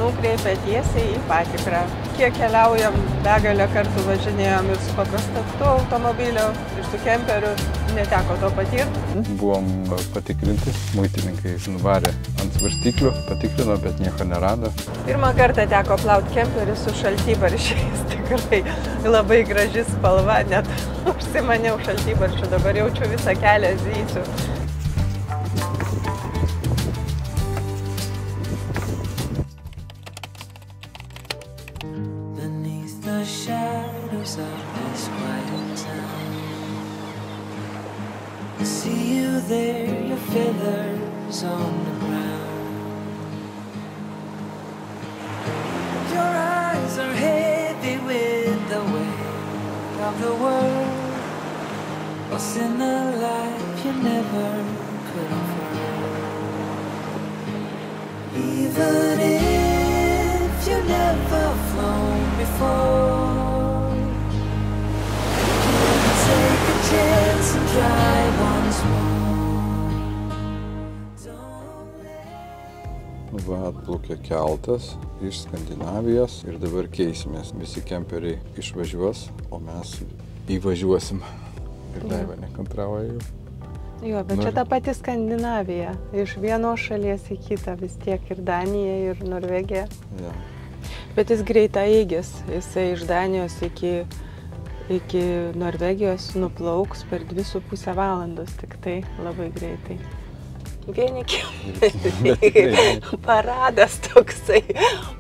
nukreipia tiesiai į patikrą. Kiek keliaujam, begalę kartų važinėjom ir su paprastu automobiliu, ir su kemperiu, neteko to patirti. Buvom patikrinti, muitininkai nuvarė ant svarstyklių, patikrino, bet nieko nerado. Pirmą kartą teko plauti kemperį su šaltybarščiais, tikrai labai graži spalva, net užsimaniau šaltybarščių, dabar jaučiu visą kelią zysiu. I see you there, your feathers on the ground. Your eyes are heavy with the weight of the world. What's in a life you never could afford. Even if you never flown before, take a chance and try once more. Va, atplaukė keltas iš Skandinavijos ir dabar keisimės. Visi kemperiai išvažiuos, o mes įvažiuosim. Ir Daiva nekantrauja jau. Jo, bet čia ta pati Skandinavija. Iš vienos šalies į kitą vis tiek ir Danija, ir Norvegija. Ja. Bet jis greitaeigis. Jisai iš Danijos iki Norvegijos nuplauks per 2,5 valandos, tik tai labai greitai. Vieni kemperiai, paradas toksai,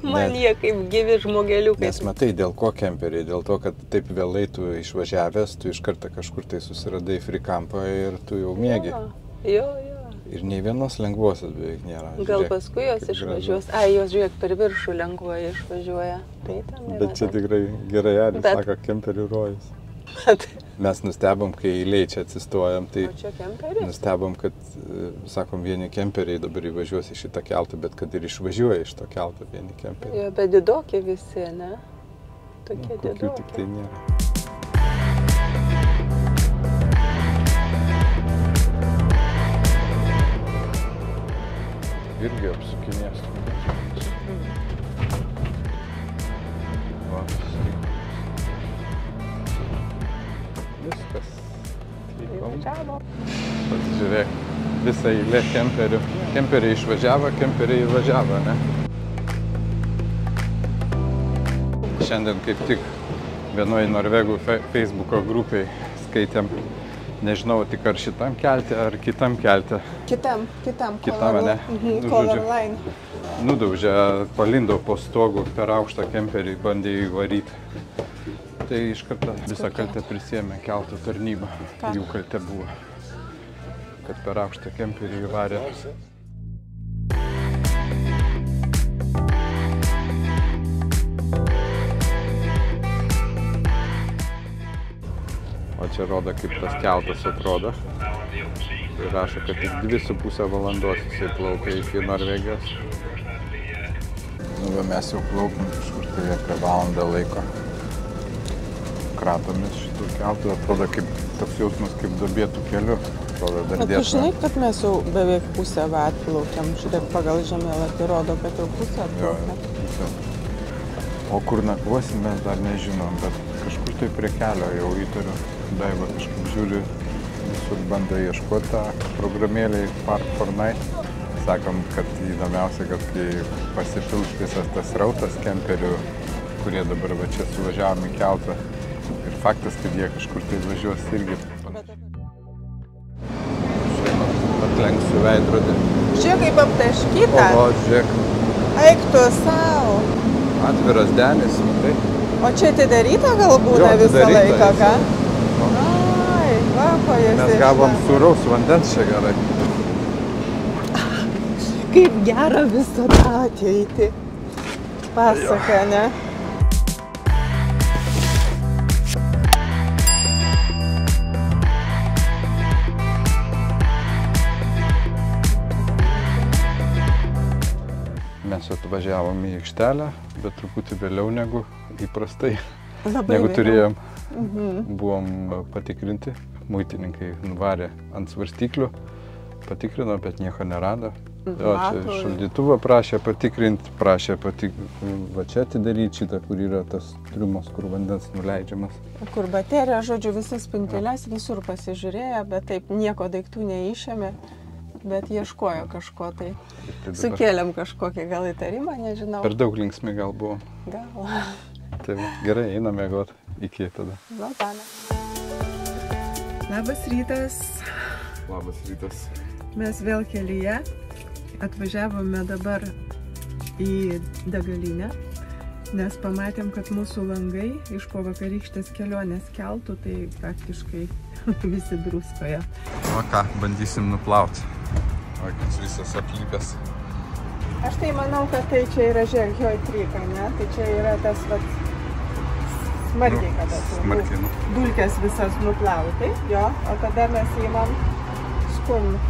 man jie kaip gyvi žmogeliukai. Nes matai, dėl ko kemperiai? Dėl to, kad taip vėlai tu išvažiavęs, tu iš karto kažkur tai susiradai frikampą ir tu jau miegi. Jo. Ir nei vienos lengvosios beveik nėra. Gal paskui jos išvažiuos. Ai, jos žiūrėk per viršų lengvoje išvažiuoja. Tai ten bet čia tikrai gerai, sako, kemperių rojus. Mes nustebom, kai eiliai čia atsistojom, tai nustebom, kad, sakom, vieni kemperiai dabar įvažiuos į šitą keltą, bet kad ir išvažiuoja iš to kelto vieni kemperiai. Jo, bet didokie visi, ne? Tokie didokie. Kokių tik tai nėra. Irgi apsukinės. Viskas. Pasižiūrėk, visą eilę kemperių. Kemperiai išvažiavo, kemperiai įvažiavo, ne? Šiandien kaip tik vienoje Norvegų Facebooko grupiai skaitėm, nežinau, tik ar šitam kelte, ar kitam kelte. Kitam, ne? Colorline. Nudaužė, palindo po stogu per aukštą kemperį, bandė įvaryti. Tai iš karto visą kaltę prisėmė kelto tarnybą. Jų kaltė buvo, kad per aukštą kemperį įvarė. O čia rodo, kaip tas keltas atrodo. Ir rašo, kad tik 2,5 valandos jisai plaukia iki Norvegijos. Nu, mes jau plaukim kažkur tai apie valandą laiko. Kratomės šitų keltų, atrodo kaip toks jausmas kaip duobėtų keliu. Bet tu žinai, kad mes jau beveik pusę atplaukiam, žiūrėk pagal žemėlapį rodo, kad jau pusę atplaukiam. O kur nakvosim mes dar nežinom, bet kažkur tai prie kelio jau įtariu. Daiva kažkaip žiūri, visur bando ieškoti tą programėlę Park4Night. Sakom, kad įdomiausia, kad kai pasipils visas tas rautas kemperių, kurie dabar va čia suvažiavom į keltą. Ir faktas, kad jie kažkur tai važiuos irgi panašiai. Šiandien atlenksiu veidrodį. Žiūrėk, kaip aptaškyta. O, žiūrėk. Eik tu savo. Atviras denis, tai. O čia atidaryta gal būna visą laiką, ką? Ai, va, ko jūs mes gavom sūraus vandens čia gerai. Kaip gera visada ateiti. Pasaka, ne? Mes atvažiavom į aikštelę, bet truputį vėliau negu įprastai, negu turėjom. Buvom patikrinti, muitininkai nuvarė ant svarstyklių, patikrino, bet nieko nerado. Jo, čia šaldytuvą prašė patikrinti, va čia atidaryti šitą, kur yra tas triumas, kur vandens nuleidžiamas. Kur baterija, žodžiu, visas spinteles visur pasižiūrėjo, bet taip nieko daiktų neišėmė, bet ieškojo kažko tai. Sukėlėm kažkokį gal įtarimą, nežinau. Per daug linksmi gal buvo. Gal. Tai gerai, einam miegot iki tada. Zoltana. Labas rytas. Labas rytas. Mes vėl kelyje. Atvažiavome dabar į degalinę, nes pamatėm, kad mūsų langai iš po vakarykštės kelionės keltų, tai praktiškai visi druskoje. O ką, bandysim nuplauti. O kas visas aplypęs. Aš tai manau, kad tai čia yra žiegioitrika, ne? Tai čia yra tas vat smarkiai, kada smarkiai, dulkės visas nuplauti, jo, o tada mes įmam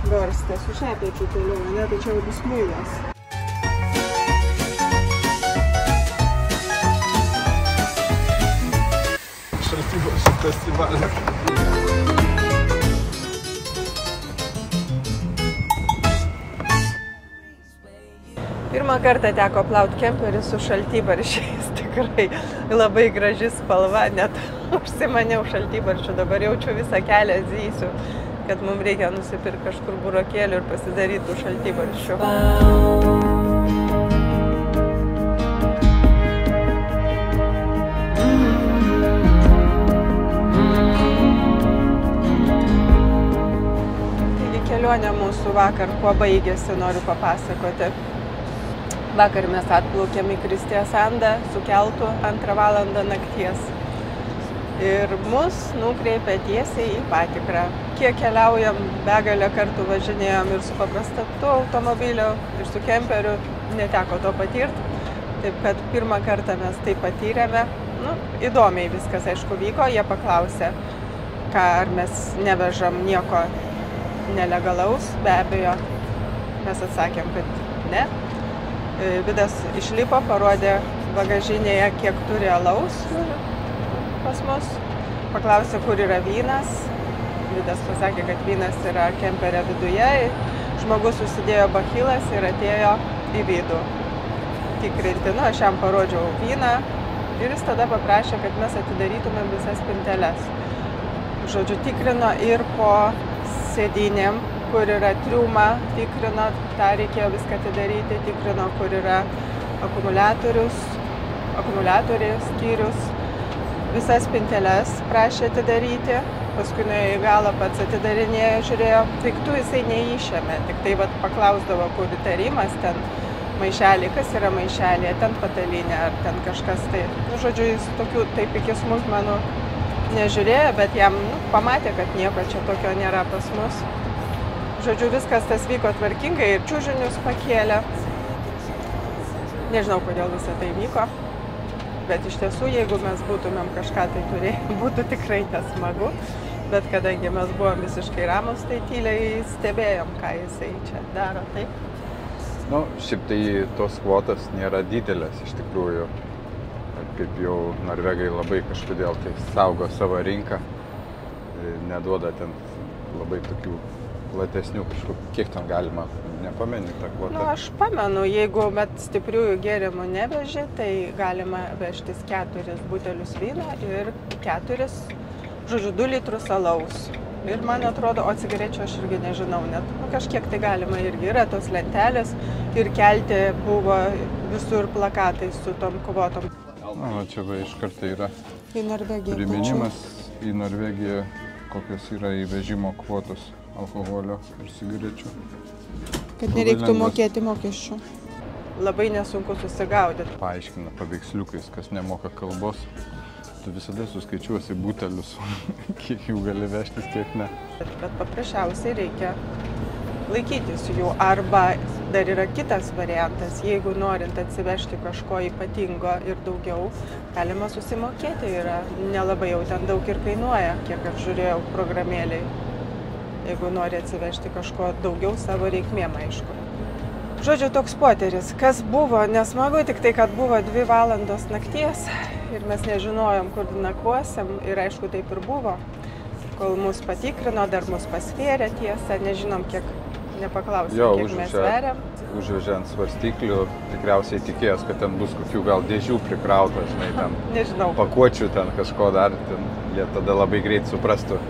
garstę su šepečiu toliau, ne, tai čia jau bus muilas. Šaltybos festivalė. Pirmą kartą teko plauti kemperį su šaltybarščiais, tikrai labai graži spalva, net užsimaniau šaltybarščių, dabar jaučiu visą kelią zysiu, kad mums reikia nusipirkti kažkur burokėlių ir pasidaryti šaltybarščių. Taigi kelionė mūsų vakar kuo baigėsi, noriu papasakoti. Vakar mes atplaukėm į Kristiansandą su keltu 2 valandą nakties. Ir mus nukreipė tiesiai į patikrą. Kiek keliaujam, begalę kartų važinėjom ir su paprastu automobiliu, ir su kemperiu, neteko to patirti. Taip kad pirmą kartą mes tai patyrėme. Įdomiai viskas, aišku, vyko. Jie paklausė, ar mes nevežam nieko nelegalaus. Be abejo, mes atsakėm, kad ne. Vidas išlipo, parodė bagažinėje, kiek turi alaus pas mus. Paklausė, kur yra vynas. Vidas pasakė, kad vynas yra kemperio viduje. Žmogus susidėjo bachilas ir atėjo į vidų tikrinti. Aš jam parodžiau vyną ir jis tada paprašė, kad mes atidarytumėm visas spinteles. Žodžiu, tikrino ir po sėdynėm, kur yra triumą, tikrino, tą reikėjo viską atidaryti, tikrino, kur yra akumuliatorius, skyrius. Visas spinteles prašė atidaryti, paskui nuėjo į galą, pats atidarinėjo, žiūrėjo. Daiktų jisai neišėmė, tik tai paklausdavo, kur įtarimas, ten maišelį, kas yra maišelė, ten patalinė ar ten kažkas tai. Žodžiu, jis tokių taip iki smulkmenų nežiūrėjo, bet jam pamatė, kad nieko čia tokio nėra pas mus. Žodžiu, viskas tas vyko tvarkingai ir čiužinius pakėlė. Nežinau, kodėl visą tai vyko. Bet iš tiesų, jeigu mes būtumėm kažką tai turėję, būtų tikrai nesmagu. Bet kadangi mes buvom visiškai ramus, tai tyliai stebėjom, ką jisai čia daro. Taip? Šiaip tai tos kvotos nėra didelės iš tikrųjų. Kaip jau norvegai labai kažkodėl tai saugo savo rinką. Neduoda ten labai tokių platesnių kažkokių, kiek ten galima, nepameni tą kvotą? Aš pamenu, jeigu stipriųjų gėrimų neveži, tai galima vežtis 4 butelius vyno ir 2 litrus alaus. Ir man atrodo, o cigarečių aš irgi nežinau, net kažkiek tai galima irgi yra tos lentelės ir kelti buvo visur plakatai su tom kvotom. Čia va iš karto yra priminimas į Norvegiją, kokios yra įvežimo kvotos alkoholio ir cigarečių. Kad nereiktų mokėti mokesčių. Labai nesunku susigaudyti. Paaiškina paveiksliukais, kas nemoka kalbos. Tu visada suskaičiuosi butelius, kiek jų gali vežtis, kiek ne. Bet paprasčiausiai reikia laikytis jų. Arba dar yra kitas variantas, jeigu norint atsivežti kažko ypatingo ir daugiau, galima susimokėti. Yra nelabai jau ten daug ir kainuoja, kiek aš žiūrėjau programėliai. Jeigu nori atsivežti kažko daugiau savo reikmėm, aišku. Žodžiu, toks potyris. Kas buvo nesmagu, tik tai, kad buvo 2 valandos nakties ir mes nežinojom, kur nakvosim ir aišku, taip ir buvo. Kol mus patikrino, dar mus pasvėrė tiesa, nežinom, kiek nepaklausiau, kiek mes sveriam. Užvežė ant svarstyklių, tikriausiai tikėjos, kad ten bus kokių gal dėžių prikrauta, žinai, ten Nežinau. pakuočių, ten kažko dar, ten jie tada labai greit suprastų.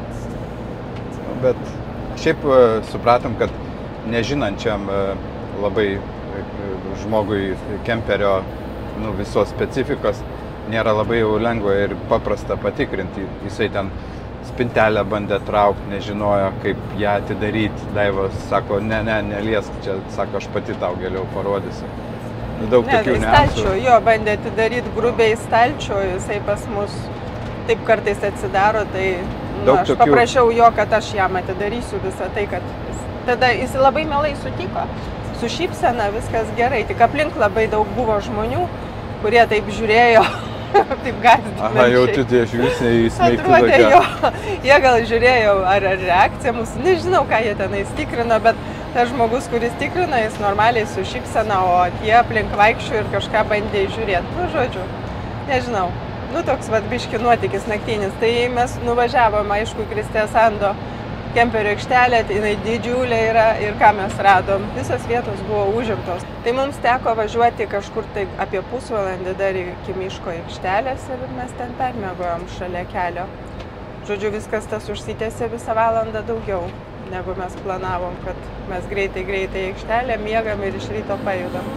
Bet šiaip supratom, kad nežinančiam labai žmogui kemperio visos specifikos nėra labai jau lengva ir paprasta patikrinti. Jisai ten spintelę bandė traukti, nežinojo, kaip ją atidaryti. Daiva sako, neliesk čia, sako, aš pati tau geriau parodysiu. Daug tokių niuansų. Stalčių, jo, bandė atidaryti grubiai stalčių, jisai pas mus taip kartais atsidaro, tai aš paprašiau jo, kad aš jam atidarysiu visą tai, kad tada jis labai mielai sutiko. Su šypsena viskas gerai, tik aplink labai daug buvo žmonių, kurie taip žiūrėjo, taip gąsdinančiai. Aha, jau tu tie žvilgsniai įsmeigti tokia. Jo, jie gal žiūrėjo, ar reakcija mūsų, nežinau, ką jie tenais tikrino, bet tas žmogus, kuris tikrino, jis normaliai su šypsena, o tie aplink vaikščio ir kažką bandė žiūrėti. Nu, žodžiu, nežinau. Nu, toks biški nuotykis naktinis. Tai mes nuvažiavom, aišku, į Kristės Ando kemperio aikštelė, jinai didžiulė yra ir ką mes radom, visos vietos buvo užimtos. Tai mums teko važiuoti kažkur tai apie pusvalandį dar iki miško aikštelės ir mes ten permiegojom šalia kelio. Žodžiu, viskas tas užsitęsė visą valandą daugiau, negu mes planavom, kad mes greitai aikštelę miegam ir iš ryto pajudam.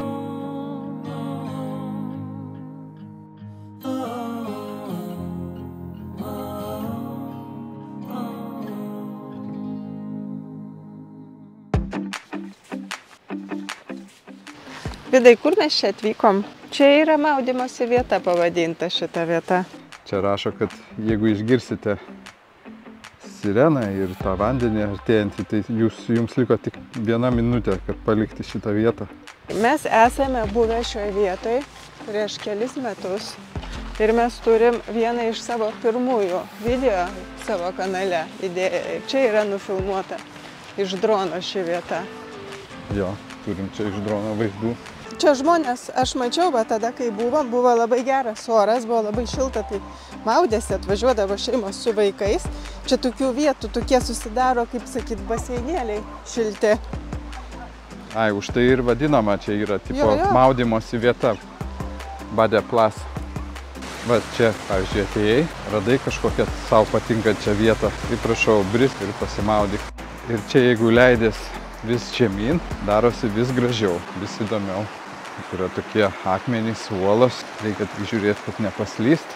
Vidai, kur mes čia atvykom? Čia yra maudymosi vieta pavadinta šita vieta. Čia rašo, kad jeigu išgirsite sireną ir tą vandenį artėjantį, tai jums liko tik 1 minutė, kad palikti šitą vietą. Mes esame buvę šioje vietoje prieš kelis metus ir mes turim vieną iš savo pirmųjų video savo kanale idėją. Ir čia yra nufilmuota iš drono ši vieta. Jo, turim čia iš drono vaizdų. Čia žmonės, aš mačiau, bet tada, kai buvo labai geras oras, buvo labai šilta, tai maudėsi, atvažiuodavo šeimos su vaikais. Čia tokių vietų, tokie susidaro, kaip sakyt, baseinėliai šilti. Ai, už tai ir vadinama, čia yra tipo maudymosi vieta, Bade Plas. Va čia, pavyzdžiui, atėjai, radai kažkokią savo patinkančią vietą, tai prašau, brist ir pasimaudyk. Ir čia, jeigu leidės vis žemyn, darosi vis gražiau, vis įdomiau. Yra tokie akmenys, uolos, reikia tik žiūrėti, kad nepaslyst.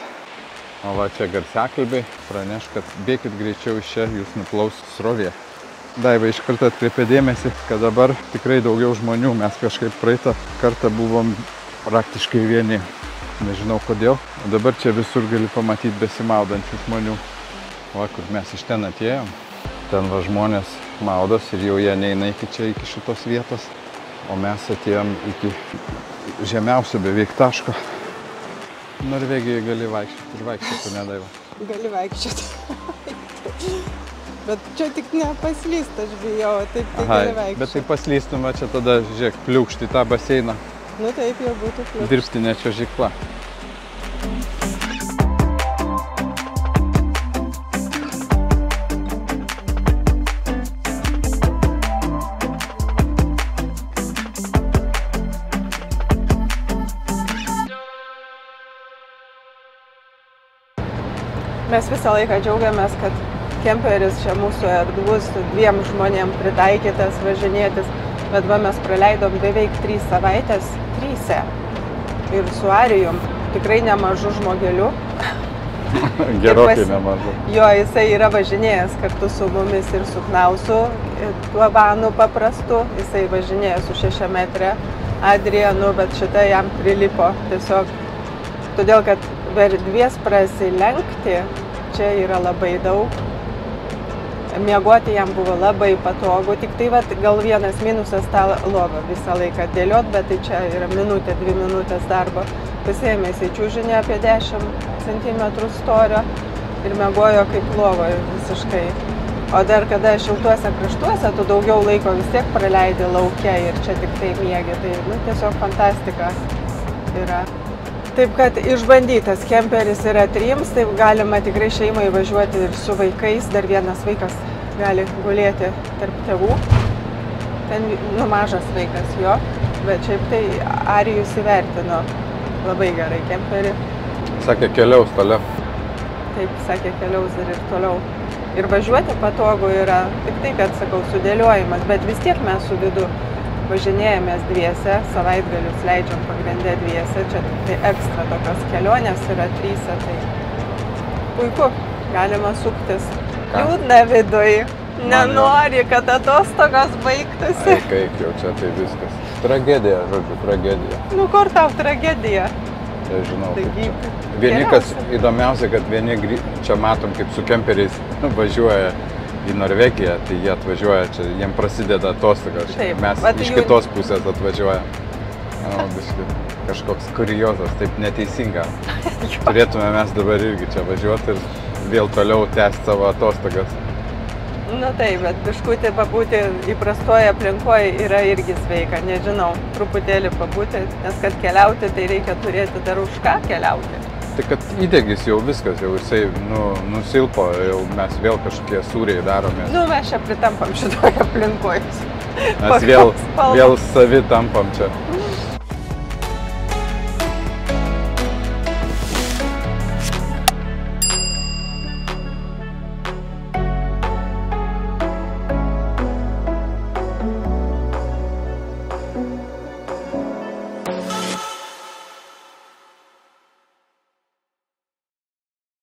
O va čia garsiakalbiai praneš, kad bėkit greičiau iš čia, jūs nuplaus srovė. Daiva iš karto atkreipė dėmesį, kad dabar tikrai daugiau žmonių, mes kažkaip praeitą kartą buvom praktiškai vieni. Nežinau kodėl, o dabar čia visur gali pamatyti besimaudančių žmonių. Va, kur mes iš ten atėjom, ten va žmonės maudos ir jau jie neina iki čia, iki šitos vietos. O mes atėjom iki žemiausio beveik taško. Norvegijoje gali vaikščioti ir vaikščioti, ne Daiva? Gali vaikščioti. Bet čia tik nepaslyst, aš bijau, taip tai gali vaikščioti. Bet tai paslystum, čia tada, žiūrėk, pliūkšti tą baseiną. Nu taip jau būtų pliūkšti. Dirbtinė čiuožykla. Mes visą laiką džiaugiamės, kad kemperis čia mūsų erdvus, 2 žmonėm pritaikytas važinėtis, bet va mes praleidom beveik 3 savaitės, 3. Ir su Arijum, tikrai nemažu žmogeliu. Gerokai nemažu. Jo, jisai yra važinėjęs kartu su mumis ir su Knausu, tuo vanu paprastu, jisai važinėja su 6 metrė Adrianu, bet šitą jam prilipo tiesiog, todėl kad erdvės prasilenkti čia yra labai daug. Miegoti jam buvo labai patogu, tik tai gal vienas minusas tą lovą visą laiką dėliot, bet tai čia yra 1–2 minutės darbo. Pasiėmė jisai čiužinį apie 10 cm storio ir miegojo kaip lovoje visiškai. O dar kada šiltuose kraštuose, tu daugiau laiko vis tiek praleidi lauke ir čia tik tai miegi, tai tiesiog fantastika yra. Taip kad išbandytas kemperis yra 3, taip galima tikrai šeimai važiuoti ir su vaikais, dar vienas vaikas gali gulėti tarp tėvų. ten mažas vaikas jo, bet šiaip tai Arijus įvertino labai gerai kemperį. Sakė, keliaus toliau. Taip, sakė, keliaus ir toliau. Ir važiuoti patogu yra, tik tai, kad, sakau, sudėliojimas, bet vis tiek mes su Vidu važinėjomės dviese, savaitgalius leidžiam pagrindę dviese, čia tai ekstra tokios kelionės yra 3, tai puiku, galima suktis. Liūdna Vidui, nenori, kad atostogos baigtųsi. Kaip jau čia tai viskas. Tragedija, žodžiu, tragedija. Nu, kur tau tragedija? Tai žinau, Taigi, vieni, kas įdomiausia, kad vieni čia matom, kaip su kemperiais važiuoja į Norvegiją, tai jie atvažiuoja čia, jiem prasideda atostogas. Mes iš kitos pusės atvažiuojam. Kažkoks kuriozas, taip neteisinga. Turėtume mes dabar irgi čia važiuoti ir vėl toliau tęsti savo atostogas. Nu taip, bet biškutį pabūti įprastoje aplinkoje yra irgi sveika, nežinau, truputėlį pabūti, nes kad keliauti, tai reikia turėti dar už ką keliauti. Tai kad įdegis jau viskas, jau jisai nusilpo, jau mes vėl kažkokie sūriai daromės. Nu, mes čia pritampam šitoje aplinkoje. Mes vėl savi tampam čia.